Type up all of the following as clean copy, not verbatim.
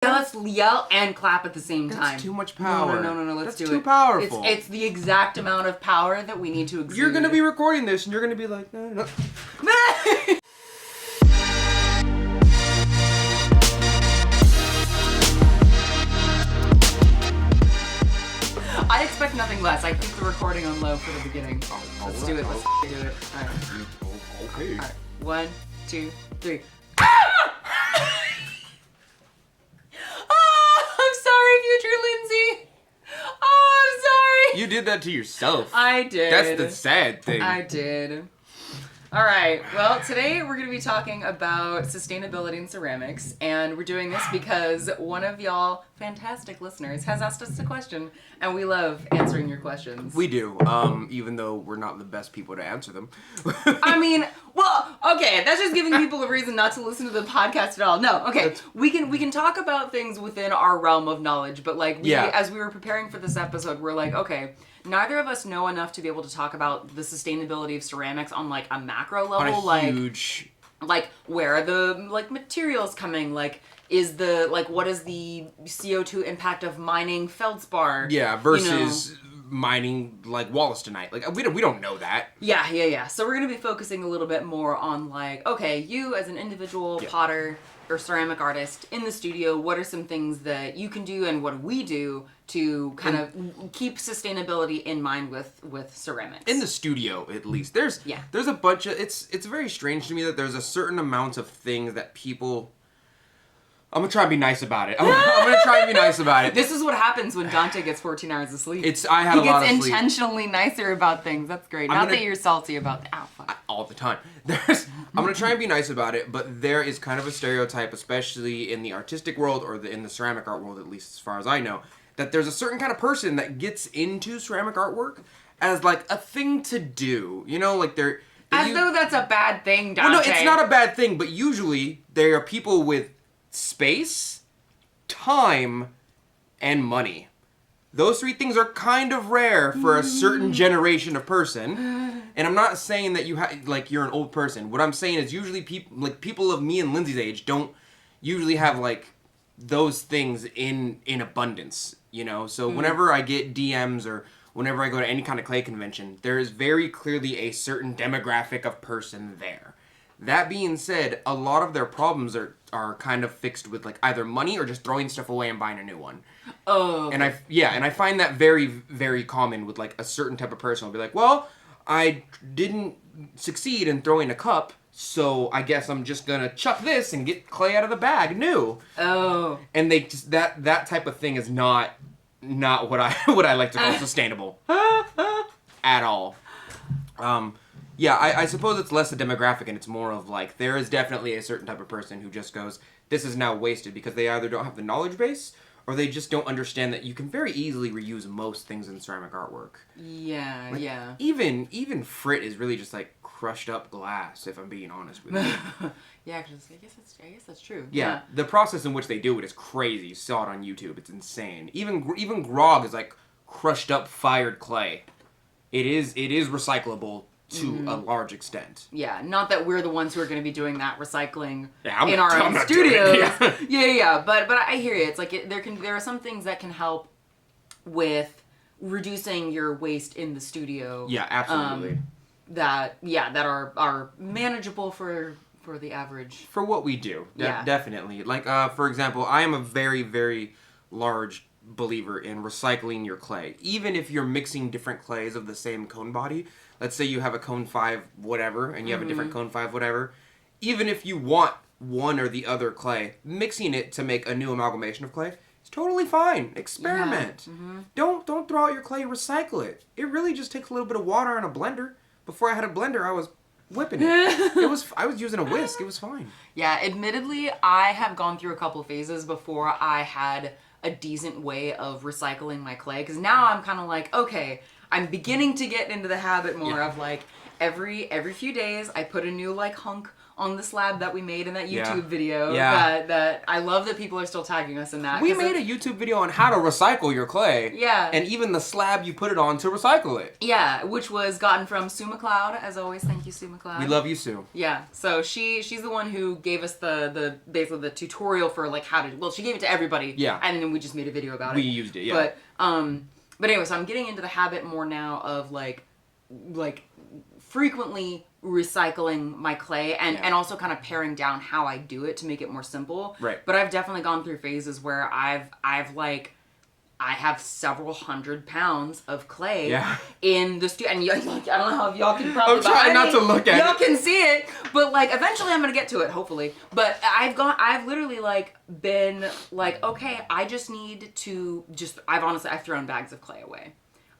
Yeah, let's yell and clap at the same time. That's too much power. No, let's do it. That's too powerful. It's the exact amount of power that we need to exude. You're gonna be recording this and you're gonna be like, no. I expect nothing less. I keep the recording on low for the beginning. Let's do it. Let's do it. All right. Okay. All right. 1, 2, 3. Future Lindsey. Oh, I'm sorry. You did that to yourself. I did. That's the sad thing. I did. All right. Well, today we're going to be talking about sustainability in ceramics, and we're doing this because one of y'all fantastic listeners has asked us a question, and we love answering your questions. We do, even though we're not the best people to answer them. I mean, well, okay, that's just giving people a reason not to listen to the podcast at all. No, okay, we can talk about things within our realm of knowledge, but like, as we were preparing for this episode, we're like, okay, neither of us know enough to be able to talk about the sustainability of ceramics on like a macro level, on a huge... like where are the like materials coming, like is the like what is the CO2 impact of mining feldspar? Yeah, versus mining like wollastonite. Like we don't know that. Yeah. So we're gonna be focusing a little bit more on like, okay, you as an individual potter or ceramic artist in the studio, what are some things that you can do and what do we do to kind of keep sustainability in mind with ceramics? In the studio, at least. There's a bunch of... It's very strange to me that there's a certain amount of things that people... I'm gonna try and be nice about it. I'm gonna try and be nice about it. This is what happens when Donte gets 14 hours of sleep. I had a lot of sleep. He gets intentionally nicer about things. That's great. Not that you're salty about that. All the time. I'm gonna try and be nice about it, but there is kind of a stereotype, especially in the artistic world or in the ceramic art world, at least as far as I know, that there's a certain kind of person that gets into ceramic artwork as like a thing to do. You know, like they're... As though that's a bad thing, Donte. Well, no, it's not a bad thing, but usually there are people with space, time, and money. Those three things are kind of rare for a certain generation of person. And I'm not saying that you're an old person. What I'm saying is usually people of me and Lindsay's age don't usually have like those things in abundance, you know? So whenever I get DMs or whenever I go to any kind of clay convention, there is very clearly a certain demographic of person there. That being said, a lot of their problems are kind of fixed with like either money or just throwing stuff away and buying a new one. Oh. And I find that very, very common with like a certain type of person. I'll be like, well, I didn't succeed in throwing a cup, so I guess I'm just gonna chuck this and get clay out of the bag new. Oh. And they just that type of thing is not what I like to call sustainable at all. Yeah, I suppose it's less a demographic and it's more of like, there is definitely a certain type of person who just goes, this is now wasted, because they either don't have the knowledge base or they just don't understand that you can very easily reuse most things in ceramic artwork. Yeah, like, yeah. Even frit is really just like crushed up glass, if I'm being honest with you. Yeah, because I guess that's true. Yeah, the process in which they do it is crazy. You saw it on YouTube. It's insane. Even grog is like crushed up fired clay. It is recyclable to a large extent. Yeah, not that we're the ones who are going to be doing that recycling in our I'm own studios. Yeah. But I hear you. It's like there are some things that can help with reducing your waste in the studio. Yeah, absolutely. That are manageable for the average. For what we do. Definitely. Like for example, I am a very, very large believer in recycling your clay. Even if you're mixing different clays of the same cone body, let's say you have a cone 5 whatever and you have a different cone 5 whatever, even if you want one or the other clay, mixing it to make a new amalgamation of clay is totally fine. Experiment. Don't throw out your clay, recycle it. It really just takes a little bit of water and a blender. Before I had a blender, I was whipping it. I was using a whisk. It was fine. Yeah, admittedly, I have gone through a couple phases before I had a decent way of recycling my clay, because now I'm kind of like, okay, I'm beginning to get into the habit more of like every few days I put a new like hunk on the slab that we made in that YouTube Yeah. video. Yeah. That I love that people are still tagging us in that. We made a YouTube video on how to recycle your clay. Yeah. And even the slab you put it on to recycle it. Yeah, which was gotten from Sue McLeod, as always. Thank you, Sue McLeod. We love you, Sue. Yeah, so she's the one who gave us the basically the tutorial for like how to. Well, she gave it to everybody. Yeah. And then we just made a video about it. We used it. Yeah. But anyway, so I'm getting into the habit more now of like frequently recycling my clay and also kind of paring down how I do it to make it more simple. Right. But I've definitely gone through phases where I have several 100 pounds of clay in the studio. And I don't know how y'all can probably... I'm trying not to look at y'all it. can see it. But, like, eventually I'm going to get to it, hopefully. But I've literally, like, been like, okay, I just need to I've thrown bags of clay away.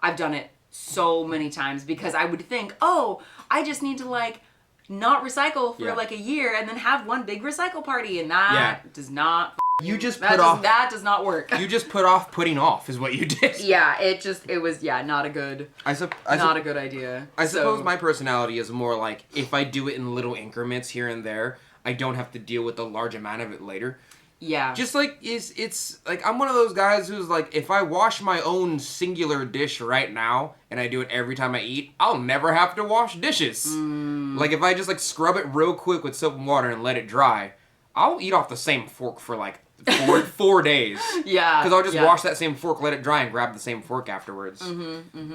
I've done it so many times because I would think, oh, I just need to, like, not recycle for, like, a year and then have one big recycle party. And that does not... You just That does not work. You just put off putting off is what you did. Yeah, it was not a good a good idea. I suppose my personality is more like if I do it in little increments here and there, I don't have to deal with the large amount of it later. Yeah. Just like it's like I'm one of those guys who's like if I wash my own singular dish right now and I do it every time I eat, I'll never have to wash dishes. Like if I just like scrub it real quick with soap and water and let it dry, I'll eat off the same fork for like 4 days. Yeah. Because I'll just wash that same fork, let it dry, and grab the same fork afterwards.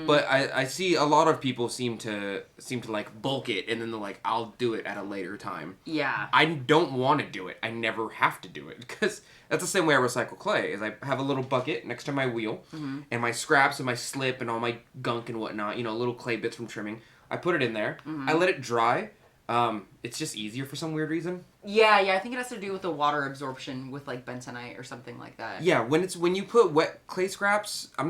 But I see a lot of people seem to like bulk it, and then they're like, I'll do it at a later time. Yeah. I don't want to do it. I never have to do it. Because that's the same way I recycle clay, is I have a little bucket next to my wheel, and my scraps and my slip and all my gunk and whatnot, little clay bits from trimming. I put it in there. I let it dry. It's just easier for some weird reason. Yeah, I think it has to do with the water absorption with like bentonite or something like that. Yeah, when you put wet clay scraps, I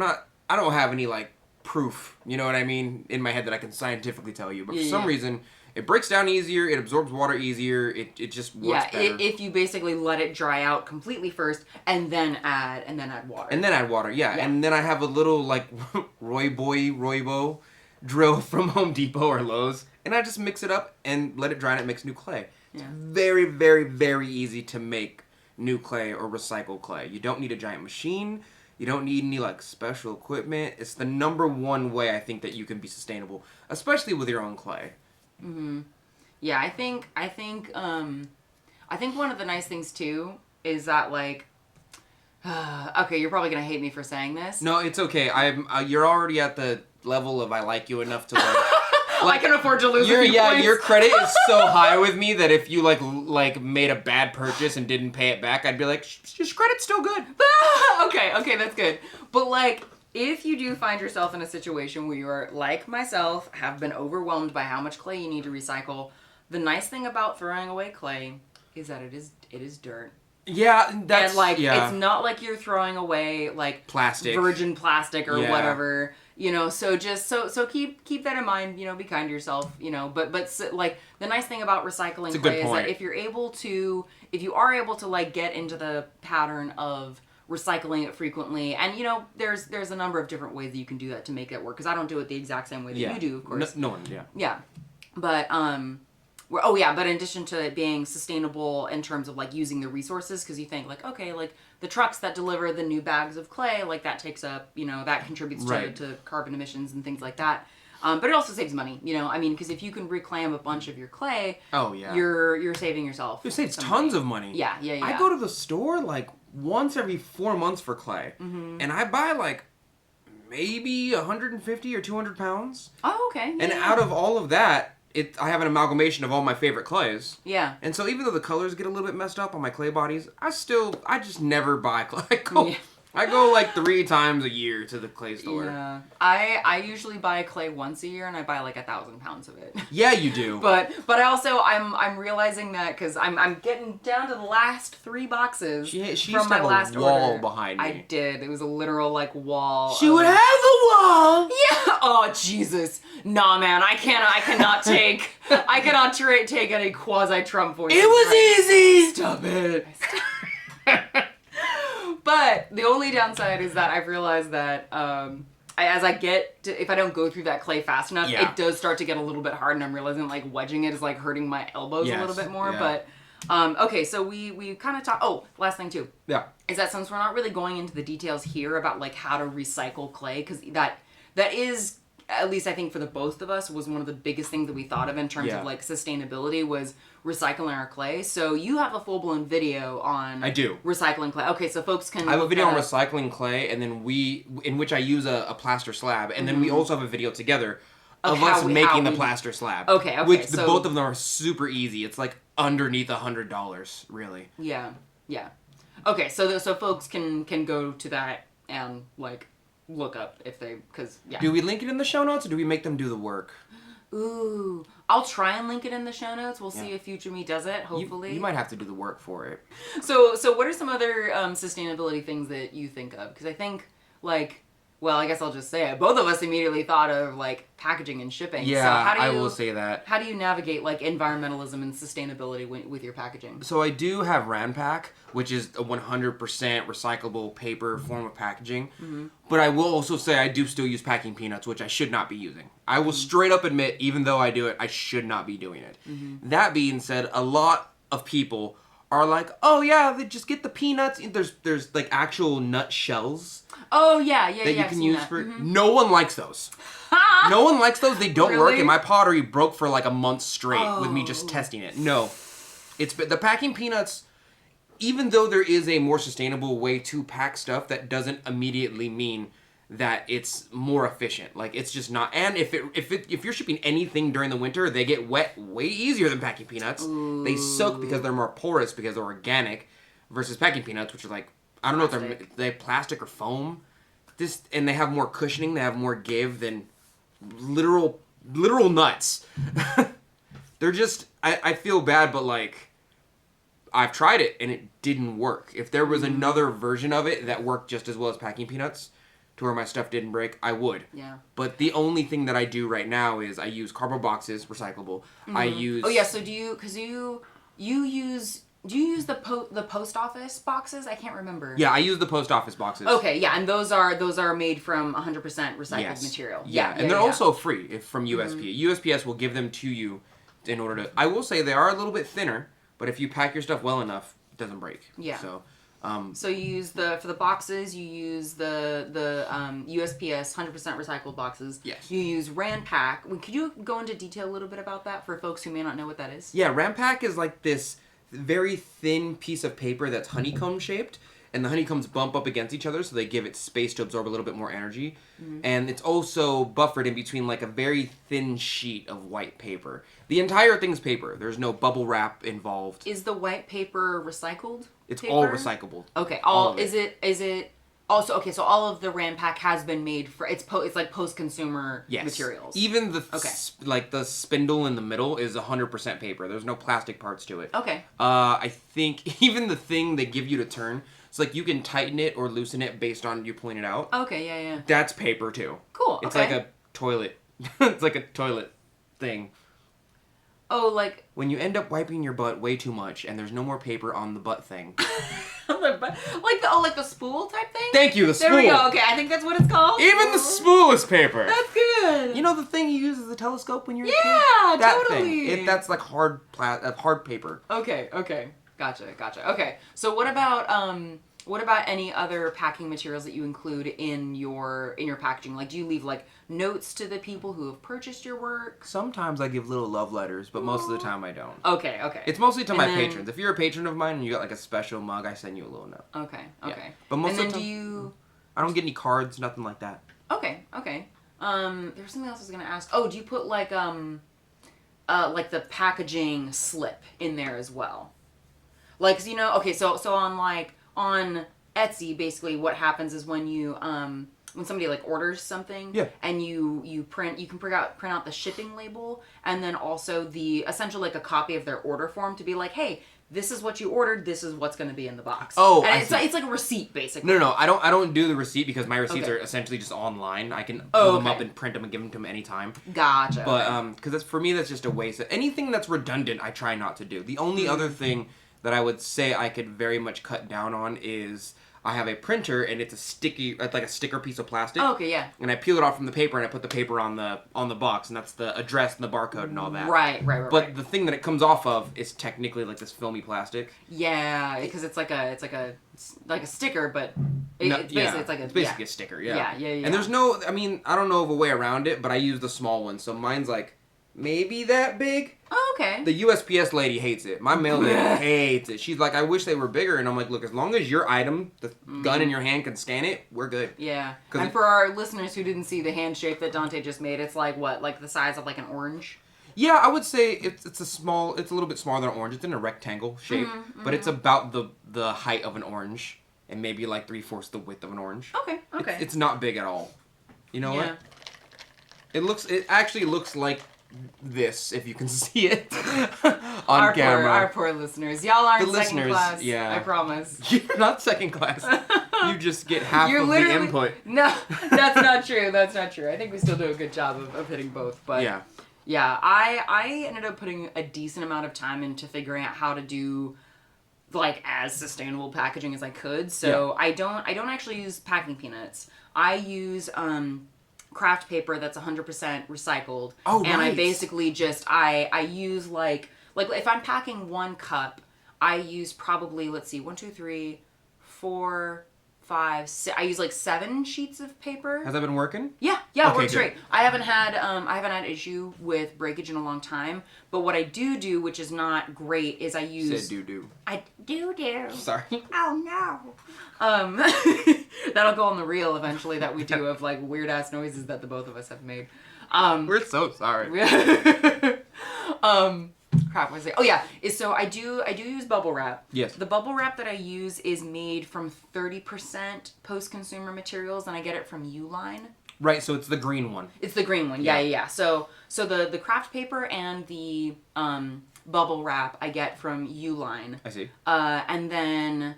don't have any like proof, you know what I mean, in my head that I can scientifically tell you, but for some reason it breaks down easier, it absorbs water easier, it just works better. If you basically let it dry out completely first and then add water. And then add water, yeah. And then I have a little like Roybo drill from Home Depot or Lowe's, and I just mix it up and let it dry and it makes new clay. It's very, very, very easy to make new clay or recycle clay. You don't need a giant machine. You don't need any like special equipment. It's the number one way I think that you can be sustainable, especially with your own clay. Yeah, I think one of the nice things too is that like, okay, you're probably gonna hate me for saying this. No, it's okay. You're already at the level of I like you enough to like. I can afford to lose a few points. Your credit is so high with me that if you like made a bad purchase and didn't pay it back, I'd be like, your credit's still good. Okay, that's good. But like, if you do find yourself in a situation where you are, like myself, have been overwhelmed by how much clay you need to recycle, the nice thing about throwing away clay is that it is dirt. Yeah, that's... And like, it's not like you're throwing away like plastic, virgin plastic or whatever. So just so keep that in mind. Be kind to yourself. But like the nice thing about recycling clay is that if you are able to like get into the pattern of recycling it frequently, and there's a number of different ways that you can do that to make it work. Because I don't do it the exact same way that you do, of course. No one, Yeah, but but in addition to it being sustainable in terms of like using the resources, because you think like, okay, like the trucks that deliver the new bags of clay, like that takes up, that contributes to carbon emissions and things like that. But it also saves money, because if you can reclaim a bunch of your clay, you're saving yourself. It saves tons of money. Yeah. I go to the store like once every 4 months for clay, and I buy like maybe 150 or 200 pounds. Oh, okay. And out of all of that, I have an amalgamation of all my favorite clays. Yeah. And so even though the colors get a little bit messed up on my clay bodies, I just never buy clay. I go like 3 times a year to the clay store. Yeah. I usually buy clay once a year, and I buy like 1,000 pounds of it. Yeah, you do. But I also I'm realizing that because I'm getting down to the last 3 boxes from my last order. Wall behind me. I did. It was a literal like wall. She would have a wall. Yeah. Oh Jesus. Nah, man. I cannot take any quasi Trump voices. It was easy. Stop it. But the only downside is that I've realized that if I don't go through that clay fast enough, it does start to get a little bit hard, and I'm realizing like wedging it is like hurting my elbows a little bit more. Yeah. But okay, so we kind of talk. Oh, last thing too. Yeah. Is that since we're not really going into the details here about like how to recycle clay, because that is, at least I think for the both of us, was one of the biggest things that we thought of in terms of like sustainability was recycling our clay. So you have a full-blown video on recycling clay. Okay, so folks can... I have a video on recycling clay, and then in which I use a plaster slab, and then we also have a video together of us making the plaster slab. Okay. Which both of them are super easy. It's like underneath $100, really. Yeah. Okay, so folks can go to that and like look up if they, because Do we link it in the show notes, or do we make them do the work? Ooh, I'll try and link it in the show notes. We'll see if Future Me does it, hopefully. You might have to do the work for it. So what are some other sustainability things that you think of? Because I think, like, well, I guess I'll just say it. Both of us immediately thought of, like, packaging and shipping. Yeah, so I will say that. How do you navigate, like, environmentalism and sustainability with your packaging? So I do have Ranpak, which is a 100% recyclable paper form of packaging. Mm-hmm. But I will also say I do still use packing peanuts, which I should not be using. I will straight up admit, even though I do it, I should not be doing it. Mm-hmm. That being said, a lot of people are like, oh yeah, they just get the peanuts. There's like actual nut shells. Oh yeah, that you can use for. Mm-hmm. No one likes those. No one likes those. They don't work, and my pottery broke for like a month straight with me just testing it. No, it's the packing peanuts. Even though there is a more sustainable way to pack stuff, that doesn't immediately mean that it's more efficient. Like, it's just not. And if you're shipping anything during the winter, they get wet way easier than packing peanuts. Ooh. They soak because they're more porous because they're organic, versus packing peanuts, which are like, I don't know if they're plastic or foam. And they have more cushioning. They have more give than literal nuts. They're just. I feel bad, but like, I've tried it and it didn't work. If there was another version of it that worked just as well as packing peanuts, to where my stuff didn't break, I would. Yeah. But the only thing that I do right now is I use cardboard boxes, recyclable. Mm-hmm. I use. Oh yeah. So do you use the post office boxes? I can't remember. Yeah, I use the post office boxes. Okay, yeah, and those are made from 100% recycled material. Yeah, and they're also free from USPS. Mm-hmm. USPS will give them to you in order to. I will say they are a little bit thinner, but if you pack your stuff well enough, it doesn't break. Yeah. So you use for the boxes, you use the USPS 100% recycled boxes. Yes. You use Ranpak. Could you go into detail a little bit about that for folks who may not know what that is? Yeah, Ranpak is like this very thin piece of paper that's honeycomb shaped, and the honeycombs bump up against each other, so they give it space to absorb a little bit more energy. Mm-hmm. And it's also buffered in between like a very thin sheet of white paper. The entire thing's paper. There's no bubble wrap involved. Is the white paper recycled? It's all recyclable. Okay. Is it also okay? So all of the Ranpak has been made for it's like post-consumer materials. Even the spindle in the middle is 100% paper. There's no plastic parts to it. Okay. I think even the thing they give you to turn, it's like you can tighten it or loosen it based on you pulling it out. Okay. Yeah. That's paper too. Cool. It's like a toilet. It's like a toilet thing. Oh, like... When you end up wiping your butt way too much and there's no more paper on the butt thing. like the spool type thing? Thank you, the spool. There we go. Okay, I think that's what it's called. Even the spool is paper. That's good. You know the thing you use as a telescope when you're a kid? Yeah, that totally. Thing. That's like hard paper. Okay. Gotcha. Okay, so what about any other packing materials that you include in your packaging? Like, do you leave like notes to the people who have purchased your work? Sometimes I give little love letters, but most of the time I don't. Okay. It's mostly to my patrons. If you're a patron of mine and you got like a special mug, I send you a little note. Okay. Yeah. But most of the time, I don't get any cards, nothing like that. Okay. There was something else I was gonna ask. Oh, do you put like the packaging slip in there as well? Like, so, okay, so on Etsy, basically what happens is when you when somebody like orders something and you can print out the shipping label, and then also the essential like a copy of their order form to be like, hey, this is what you ordered, this is what's going to be in the box. Oh, and it's like a receipt basically. No, I don't do the receipt because my receipts are essentially just online. I can pull them up and print them and give them to them anytime. Gotcha. But because for me that's just a waste. Anything that's redundant, I try not to do. The only other thing that I would say I could very much cut down on is I have a printer and it's a sticky, like a sticker piece of plastic. Oh, okay, yeah. And I peel it off from the paper and I put the paper on the box, and that's the address and the barcode and all that. Right. But the thing that it comes off of is technically like this filmy plastic. Yeah, because it's like a sticker, but it's basically a sticker. Yeah. Yeah. And there's no, I mean, I don't know of a way around it, but I use the small one, so mine's like maybe that big. Oh, okay. The USPS lady hates it. My mail lady hates it. She's like, I wish they were bigger. And I'm like, look, as long as your item, the gun in your hand, can scan it, we're good. Yeah. And for our listeners who didn't see the hand shape that Donte just made, it's like what? Like the size of like an orange? Yeah, I would say it's a little bit smaller than an orange. It's in a rectangle shape, but it's about the height of an orange and maybe like 3/4 the width of an orange. Okay. It's not big at all. You know what? It actually looks like this, if you can see it on camera. Our poor listeners. Y'all aren't second class. Yeah. I promise. You're not second class. You just get half of the input. No, that's not true. That's not true. I think we still do a good job of hitting both. But yeah, I ended up putting a decent amount of time into figuring out how to do like as sustainable packaging as I could. So I don't actually use packing peanuts. I use craft paper that's 100% recycled. Oh, and right. I basically just I use like if I'm packing 1 cup, I use probably 1, 2, 3, 4, 5, 6. I use like 7 sheets of paper. Has that been working? Yeah, it works great. I haven't had issue with breakage in a long time. But what I do, which is not great, is I use. Said do. I do. Sorry. Oh no. That'll go on the reel eventually that we do of like weird ass noises that the both of us have made. We're so sorry. Crap, what was it? Oh yeah, so I do use bubble wrap. Yes. The bubble wrap that I use is made from 30% post-consumer materials, and I get it from Uline. Right, so it's the green one. It's the green one, yeah. So the craft paper and the bubble wrap I get from Uline. I see. And then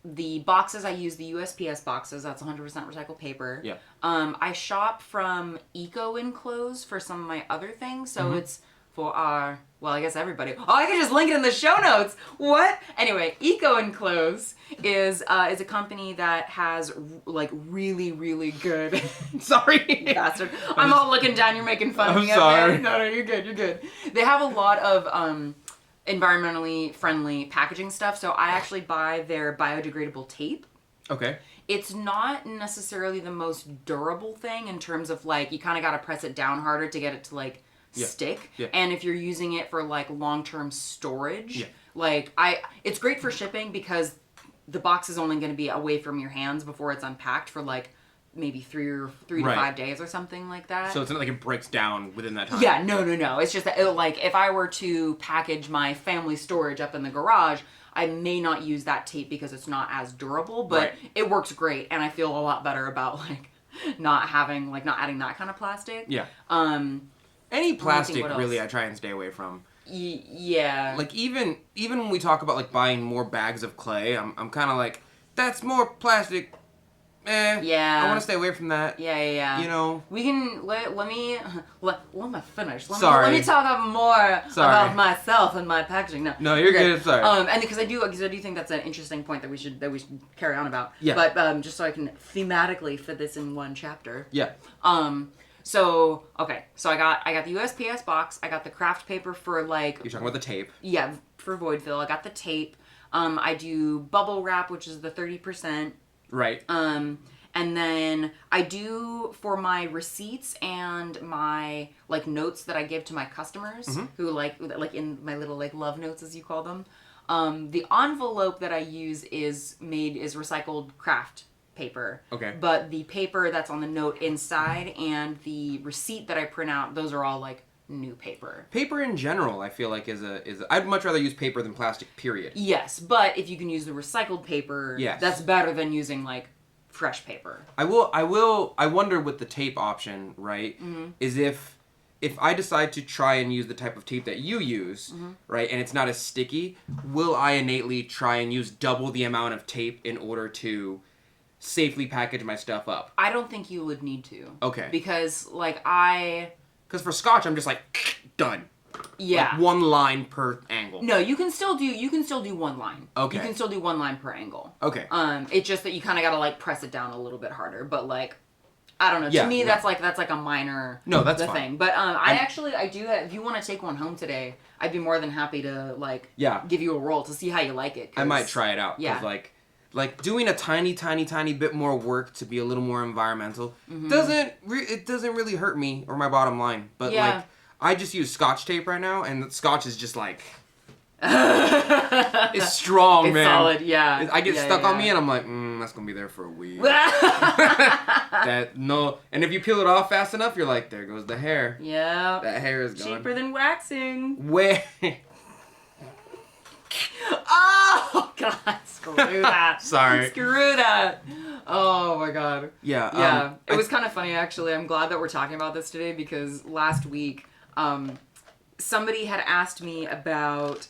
the boxes I use, the USPS boxes, that's 100% recycled paper. Yeah. I shop from Eco Enclose for some of my other things, so it's for our, well, I guess everybody. Oh, I can just link it in the show notes. What? Anyway, Eco Enclose is a company that has like really, really good. Sorry, bastard. I'm all looking down. You're making fun of me. I'm sorry. No, you're good. You're good. They have a lot of environmentally friendly packaging stuff. So I actually buy their biodegradable tape. Okay. It's not necessarily the most durable thing in terms of like you kind of got to press it down harder to get it to like stick. Yeah. And if you're using it for like long-term storage, yeah. It's great for shipping because the box is only going to be away from your hands before it's unpacked for like maybe 3 to 5 days or something like that. So it's not like it breaks down within that time. Yeah, no. It's just that like if I were to package my family storage up in the garage, I may not use that tape because it's not as durable, but it works great, and I feel a lot better about like not adding that kind of plastic. Yeah. Any plastic really I try and stay away from. Yeah. Like even when we talk about like buying more bags of clay, I'm kind of like, that's more plastic. Yeah. I want to stay away from that. Yeah. You know. We can let me finish. Let me talk more about myself and my packaging. No, you're good. Sorry. And because I do think that's an interesting point that we should carry on about. Yeah. But just so I can thematically fit this in one chapter. Yeah. So I got the USPS box. I got the craft paper for like. You're talking about the tape. Yeah, for void fill. I got the tape. I do bubble wrap, which is the 30%. Right. And then I do for my receipts and my like notes that I give to my customers who like in my little like love notes as you call them. The envelope that I use is recycled craft paper. Okay. But the paper that's on the note inside and the receipt that I print out, those are all like new paper. Paper in general, I feel like is I'd much rather use paper than plastic, period. Yes, but if you can use the recycled paper, that's better than using like fresh paper. I wonder with the tape option, right? Is if I decide to try and use the type of tape that you use, right, and it's not as sticky, will I innately try and use double the amount of tape in order to safely package my stuff up? I don't think you would need to. Okay. Because, like, Because for Scotch, I'm just like, done. Yeah. Like one line per angle. No, you can still do one line. Okay. You can still do one line per angle. Okay. It's just that you kind of got to like press it down a little bit harder, but like I don't know. Yeah, to me, yeah. that's like a minor that's fine. thing. But I do have, if you want to take one home today, I'd be more than happy to like give you a roll to see how you like it. I might try it out. Yeah. Like doing a tiny bit more work to be a little more environmental doesn't really hurt me or my bottom line. But like I just use Scotch tape right now, and the Scotch is just like it's strong, it's man. Solid, yeah. I get stuck on me, and I'm like, that's gonna be there for a week. And if you peel it off fast enough, you're like, there goes the hair. Yeah. That hair is gone. Cheaper than waxing. Where? Oh God! Screw that. Sorry. Screw that. Oh my God. Yeah. Yeah. It was kind of funny actually. I'm glad that we're talking about this today because last week, somebody had asked me about.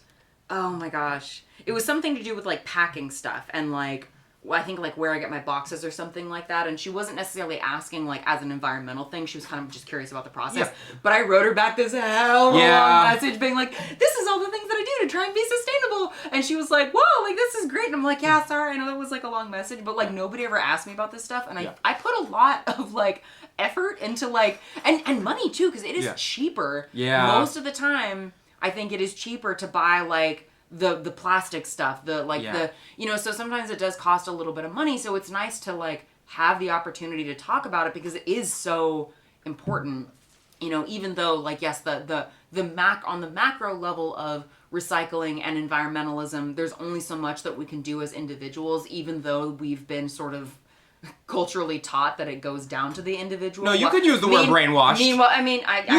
Oh my gosh! It was something to do with like packing stuff and like. I think like where I get my boxes or something like that, and she wasn't necessarily asking like as an environmental thing. She was kind of just curious about the process. Yeah. But I wrote her back this hell long message being like, "This is all the things that I do to try and be sustainable." And she was like, "Whoa, like this is great." And I'm like, "Yeah, sorry, I know that was like a long message, but like nobody ever asked me about this stuff." And I put a lot of like effort into like and money too because it is cheaper. Yeah. Most of the time, I think it is cheaper to buy like. The plastic stuff, so sometimes it does cost a little bit of money, so it's nice to like have the opportunity to talk about it because it is so important, even though like yes the on the macro level of recycling and environmentalism, there's only so much that we can do as individuals, even though we've been sort of culturally taught that it goes down to the individual. No, you could use the word brainwashed. You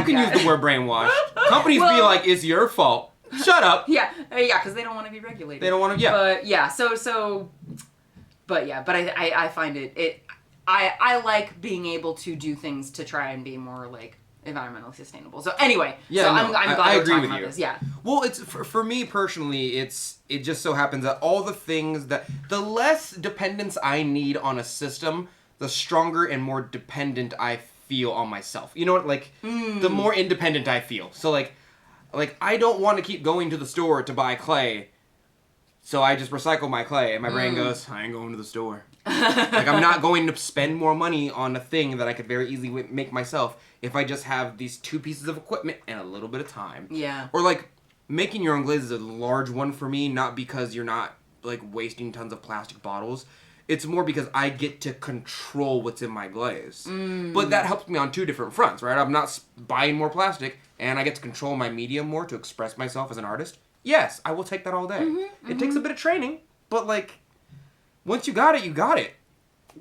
can use the word brainwashed. Companies be like, it's your fault. Shut up. Yeah, because they don't want to be regulated. They don't want to, But I find I like being able to do things to try and be more like environmentally sustainable. So anyway, I'm glad we're talking about this. Yeah. Well, it's for me personally, it just so happens that all the things that the less dependence I need on a system, the stronger and more dependent I feel on myself. You know what? Like the more independent I feel. So like I don't want to keep going to the store to buy clay, so I just recycle my clay, and my brain goes, I ain't going to the store. Like, I'm not going to spend more money on a thing that I could very easily make myself if I just have these 2 pieces of equipment and a little bit of time. Yeah. Or, like, making your own glaze is a large one for me, not because you're not, like, wasting tons of plastic bottles. It's more because I get to control what's in my glaze. But that helps me on 2 different fronts, right? I'm not buying more plastic, and I get to control my medium more to express myself as an artist. Yes, I will take that all day. It takes a bit of training, but, like, once you got it, you got it.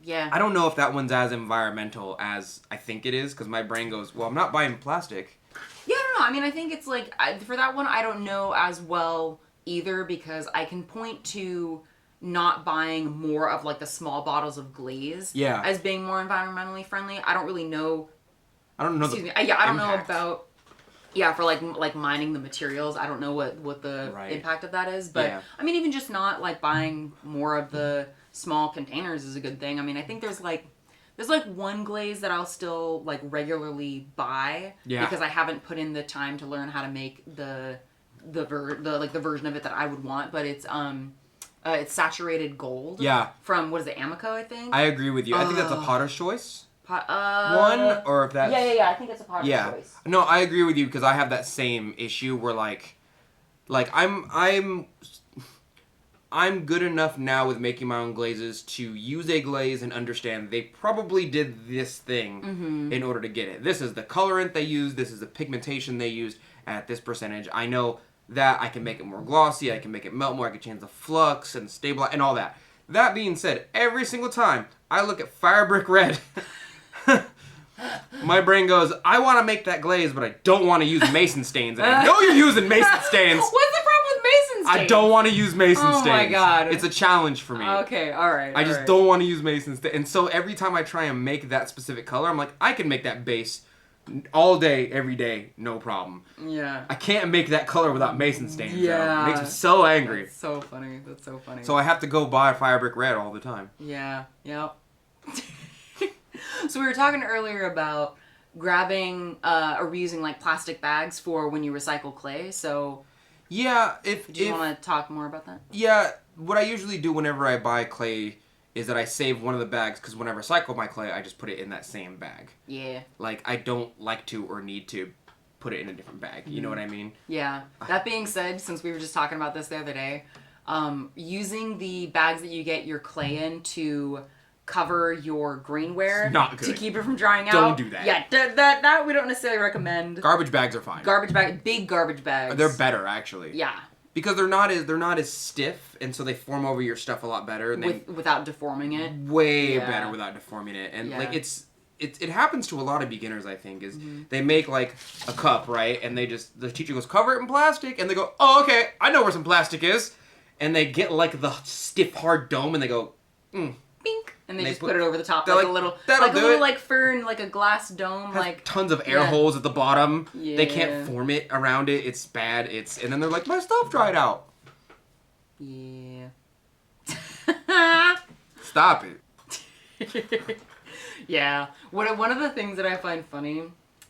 Yeah. I don't know if that one's as environmental as I think it is, because my brain goes, well, I'm not buying plastic. Yeah, I don't know. I mean, I think it's, like, for that one, I don't know as well either, because I can point to not buying more of like the small bottles of glaze as being more environmentally friendly. I don't really know. I don't know. Excuse me. I don't know about. Yeah, for like mining the materials, I don't know what the impact of that is. But I mean, even just not like buying more of the small containers is a good thing. I mean, I think there's like one glaze that I'll still like regularly buy because I haven't put in the time to learn how to make the version of it that I would want. But it's saturated gold. Yeah. From, what is it, Amico, I think? I agree with you. I think that's a Potter's Choice one, or if that's... Yeah, I think it's a Potter's Choice. No, I agree with you, because I have that same issue where, like I'm good enough now with making my own glazes to use a glaze and understand they probably did this thing in order to get it. This is the colorant they used, this is the pigmentation they used at this percentage. I know that I can make it more glossy, I can make it melt more, I can change the flux and stabilize and all that. That being said, every single time I look at Fire Brick Red, my brain goes, I want to make that glaze, but I don't want to use mason stains. And I know you're using mason stains. What's the problem with mason stains? I don't want to use mason stains. Oh my God. It's a challenge for me. Okay, alright. I just don't want to use mason stains. And so every time I try and make that specific color, I'm like, I can make that base all day, every day, no problem. Yeah. I can't make that color without mason stains. Yeah. It makes me so angry. That's so funny. So I have to go buy Fire Brick Red all the time. Yeah. Yep. So we were talking earlier about grabbing or reusing like plastic bags for when you recycle clay. So yeah, do you want to talk more about that? Yeah, what I usually do whenever I buy clay is that I save one of the bags, because when I recycle my clay, I just put it in that same bag. Yeah. Like, I don't like to or need to put it in a different bag. You know what I mean? Yeah. That being said, since we were just talking about this the other day, using the bags that you get your clay in to cover your greenware not good. To keep it from drying out. Don't do that. Yeah, that we don't necessarily recommend. Garbage bags are fine. Big garbage bags. They're better, actually. Yeah. Because they're not as stiff, and so they form over your stuff a lot better. And without deforming it. Way better without deforming it. And like it happens to a lot of beginners, I think, is they make like a cup, right? And the teacher goes, cover it in plastic, and they go, oh, okay, I know where some plastic is. And they get like the stiff, hard dome, and they go, Bink. And they just put it over the top like a little like fern, like a glass dome, like tons of air holes at the bottom. Yeah. They can't form it around it. It's bad. And then they're like, my stuff dried out. Yeah. Stop it. Yeah. One of the things that I find funny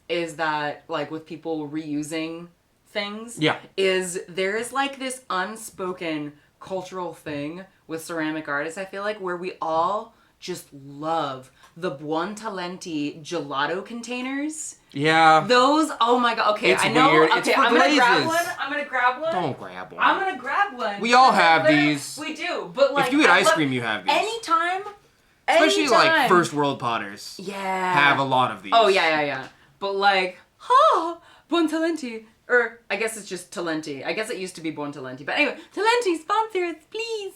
is that like with people reusing things, is there is like this unspoken cultural thing with ceramic artists, I feel like, where we all just love the buon talenti gelato containers. Yeah. Those, oh my god. Okay, it's I know. Weird. Okay, I'm gonna grab one. Don't grab one. I'm gonna grab one. We all have these. We do, but like, if you eat ice cream, you have these. Anytime. Especially like first world potters. Yeah. Have a lot of these. Oh yeah. But like, buon talenti. Or, I guess it's just Talenti. I guess it used to be Buon Talenti. But anyway, Talenti, sponsor us, please.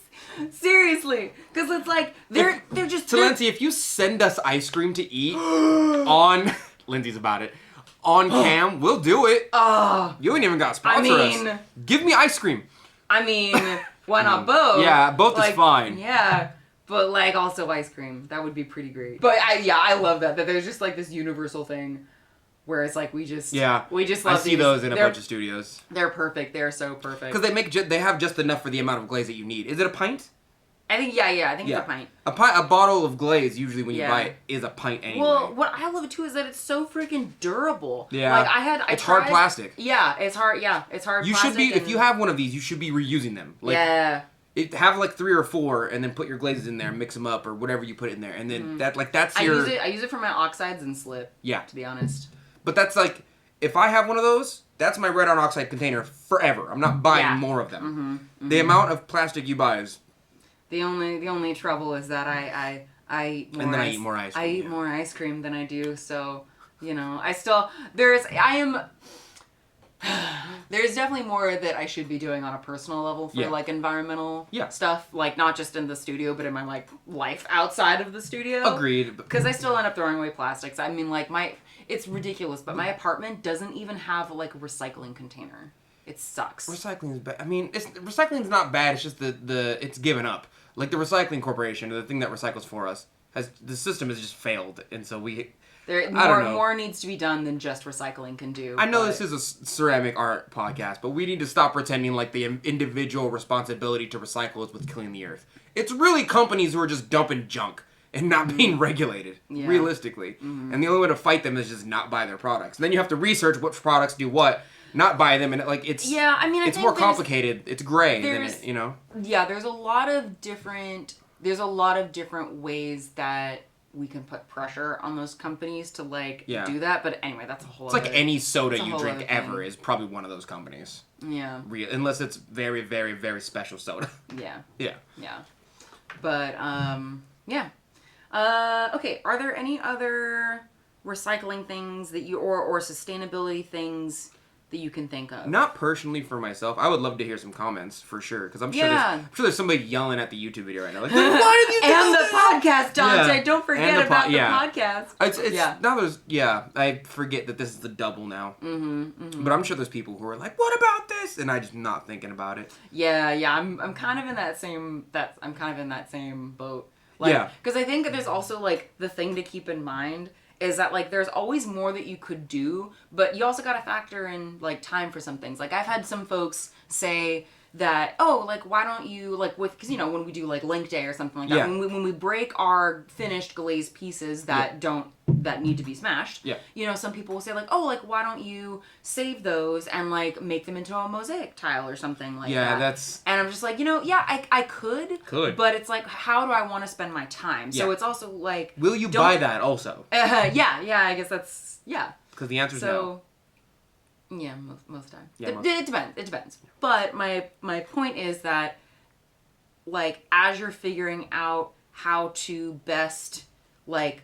Seriously. Because it's like, they're just... Talenti, if you send us ice cream to eat on... Lindsay's about it. On cam, we'll do it. You ain't even got to sponsor us. Give me ice cream. I mean, why not both? Yeah, both is fine. Yeah. But, like, also ice cream. That would be pretty great. But, I love that there's just, like, this universal thing. Whereas, like, we just love these. I see those in a bunch of studios. They're perfect. They're so perfect. Because they have just enough for the amount of glaze that you need. Is it a pint? I think, I think it's a pint. A bottle of glaze, usually when you buy it, is a pint anyway. Well, what I love, too, is that it's so freaking durable. Yeah. Like, it's hard plastic. Yeah, it's hard plastic. If you have one of these, you should be reusing them. Like, have like 3 or 4, and then put your glazes in there, and mix them up, or whatever you put in there. And then that's your... I use it for my oxides and slip, to be honest. But that's like, if I have one of those, that's my red on oxide container forever. I'm not buying more of them. The amount of plastic you buy is... The only trouble is that I eat more I eat more ice cream. I eat more ice cream than I do, so, there's definitely more that I should be doing on a personal level for, like, environmental stuff. Like, not just in the studio, but in my, like, life outside of the studio. Agreed. Because I still end up throwing away plastics. I mean, like, it's ridiculous, but my apartment doesn't even have, like, a recycling container. It sucks. Recycling is bad. I mean, recycling's not bad. It's just it's given up. Like, the recycling corporation, or the thing that recycles for us, the system has just failed, and so more needs to be done than just recycling can do. I know this is a ceramic art podcast, but we need to stop pretending like the individual responsibility to recycle is what's killing the earth. It's really companies who are just dumping junk and not being regulated, realistically. And the only way to fight them is just not buy their products. And then you have to research which products do what, not buy them, and it's it's more complicated. It's gray than it, Yeah, there's a lot of different ways that we can put pressure on those companies to do that. But anyway, that's a whole. It's like any soda you drink ever is probably one of those companies. Yeah. Unless it's very, very, very special soda. Yeah. Yeah. Yeah. But yeah. Okay. Are there any other recycling things that you or sustainability things that you can think of? Not personally for myself. I would love to hear some comments for sure, because I'm sure there's somebody yelling at the YouTube video right now, like, why did you do and that? The podcast, Donte. Yeah. Don't forget about the podcast. It's now there's I forget that this is the double now. But I'm sure there's people who are like, what about this? And I'm just not thinking about it. Yeah. I'm kind of in that same boat. Because I think that there's also like the thing to keep in mind is that, like, there's always more that you could do, but you also got to factor in, like, time for some things. Like, I've had some folks say that, oh, like, why don't you, like, because, you know, when we do, like, link day or something like that, when we break our finished glazed pieces that that need to be smashed, you know, some people will say, like, oh, like, why don't you save those and, like, make them into a mosaic tile or something like that. And I'm just like, you know, I could, but it's like, how do I want to spend my time? So it's also, like... Will you buy that also? I guess that's, Because the answer is no. Yeah, most of the time. It depends. It depends. But my point is that, like, as you're figuring out how to best, like,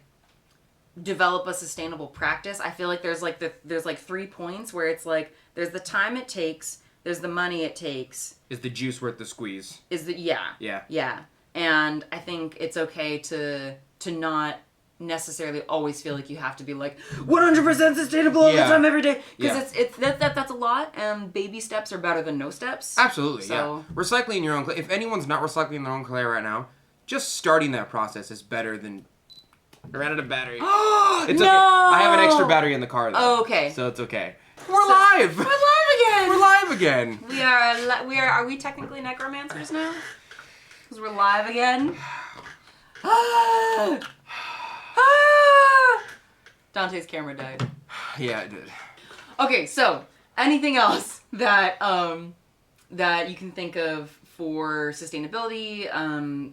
develop a sustainable practice, I feel like there's 3 points where it's like there's the time it takes, there's the money it takes. Is the juice worth the squeeze? Yeah. And I think it's okay to not necessarily always feel like you have to be like 100% sustainable all the time every day, because that's a lot, and baby steps are better than no steps. Absolutely. Recycling your own clay, if anyone's not recycling their own clay right now, just starting that process is better than... I ran out of battery. It's okay. I have an extra battery in the car though. Oh, okay. So it's okay. We're live again. We're live again. Are we technically necromancers now? Because we're live again. Dante's camera died. Yeah, it did. Okay, so anything else that that you can think of for sustainability?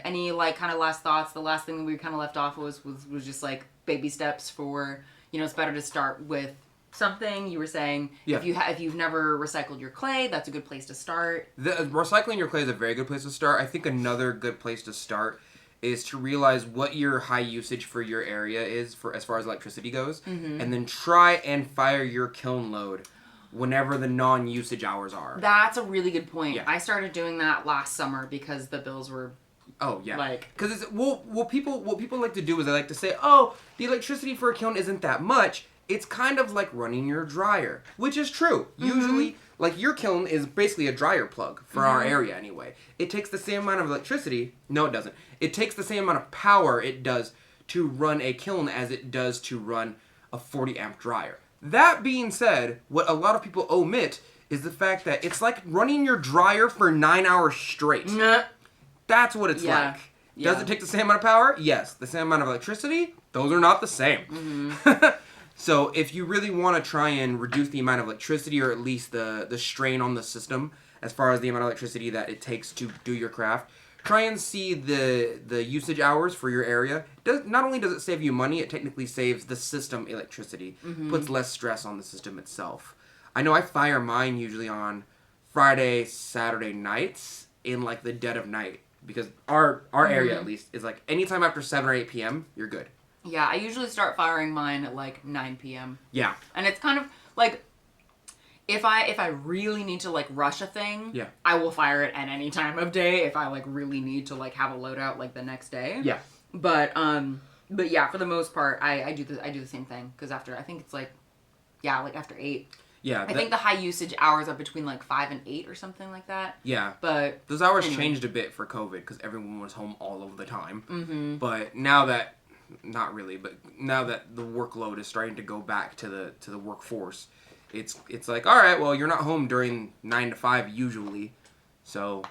Any like kind of last thoughts? The last thing that we kind of left off was just like baby steps for, you know, it's better to start with something. You were saying if you've never recycled your clay, that's a good place to start. Recycling your clay is a very good place to start. I think another good place to start is to realize what your high usage for your area is for as far as electricity goes, and then try and fire your kiln load whenever the non-usage hours are. That's a really good point. I started doing that last summer because the bills were because it's what people like to do is they like to say, oh, the electricity for a kiln isn't that much. It's kind of like running your dryer, which is true. Usually, like, your kiln is basically a dryer plug for our area anyway. It takes the same amount of electricity. No, it doesn't. It takes the same amount of power it does to run a kiln as it does to run a 40 amp dryer. That being said, what a lot of people omit is the fact that it's like running your dryer for 9 hours straight. That's what it's like. Does it take the same amount of power? Yes. The same amount of electricity? Those are not the same. So if you really want to try and reduce the amount of electricity, or at least the strain on the system as far as the amount of electricity that it takes to do your craft, try and see the usage hours for your area. Not only does it save you money, it technically saves the system electricity. Puts less stress on the system itself. I know I fire mine usually on Friday, Saturday nights in like the dead of night, because our area at least is like anytime after 7 or 8 p.m. you're good. Yeah, I usually start firing mine at like 9 p.m. Yeah. And it's kind of like, if I really need to like rush a thing, I will fire it at any time of day if I like really need to like have a loadout like the next day. Yeah. But yeah, for the most part, I do the same thing, because after, I think it's like, like after 8. Yeah. I think the high usage hours are between like 5 and 8 or something like that. Yeah. But those hours changed a bit for COVID because everyone was home all of the time. But now that not really, but now that the workload is starting to go back to the workforce, it's like, all right, well, you're not home during 9 to 5 usually, so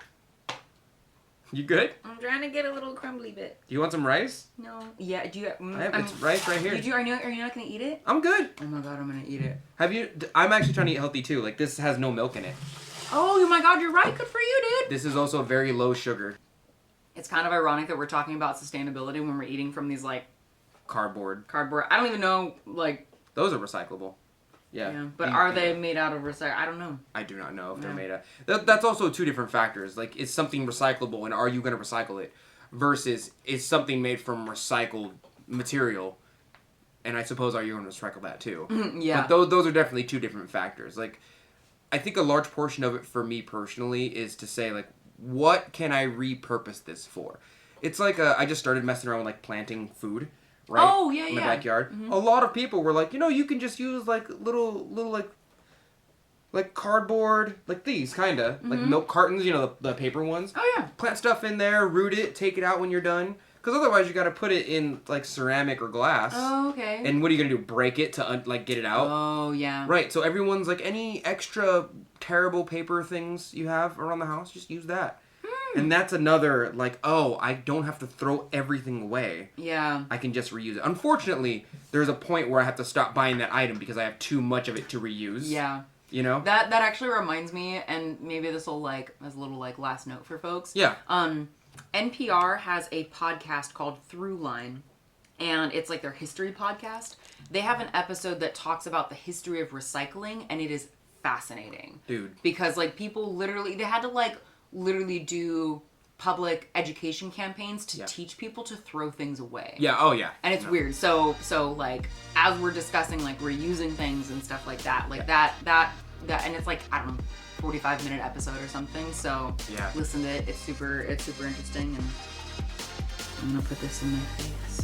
you good? I'm trying to get a little crumbly bit. Do you want some rice? No. Yeah. Do you? It's rice right here. Are you not gonna eat it? I'm good. Oh my god, I'm gonna eat it. I'm actually trying to eat healthy too. Like, this has no milk in it. Oh my god, you're right. Good for you, dude. This is also very low sugar. It's kind of ironic that we're talking about sustainability when we're eating from these, like... Cardboard. I don't even know, like... Those are recyclable. Yeah. But are they made out of recycle? I don't know. I do not know if they're made out... That's also two different factors. Like, is something recyclable, and are you going to recycle it? Versus, is something made from recycled material, and I suppose are you going to recycle that too? But those are definitely two different factors. Like, I think a large portion of it for me personally is to say, like, what can I repurpose this for? It's like I just started messing around with like planting food, right? Oh yeah, in my backyard. A lot of people were like, you can just use like little like cardboard, like these kinda like milk cartons, the paper ones. Oh yeah. Plant stuff in there, root it, take it out when you're done. Because otherwise you got to put it in like ceramic or glass. Oh, okay. And what are you gonna do? Break it to like get it out? Oh, yeah. Right. So everyone's like, any extra terrible paper things you have around the house, just use that. And that's another, like, oh, I don't have to throw everything away. Yeah. I can just reuse it. Unfortunately, there's a point where I have to stop buying that item because I have too much of it to reuse. Yeah. You know? That actually reminds me, and maybe this will, like, as a little, like, last note for folks. Yeah. NPR has a podcast called Throughline, and it's, like, their history podcast. They have an episode that talks about the history of recycling, and it is fascinating. Dude. Because, like, people literally, they had to, like, literally do public education campaigns to teach people to throw things away. Yeah, oh yeah. And it's weird. So like, as we're discussing, like, reusing things and stuff like that, like that, and it's like, I don't know, 45-minute episode or something. So listen to it. It's super interesting, and I'm gonna put this in my face.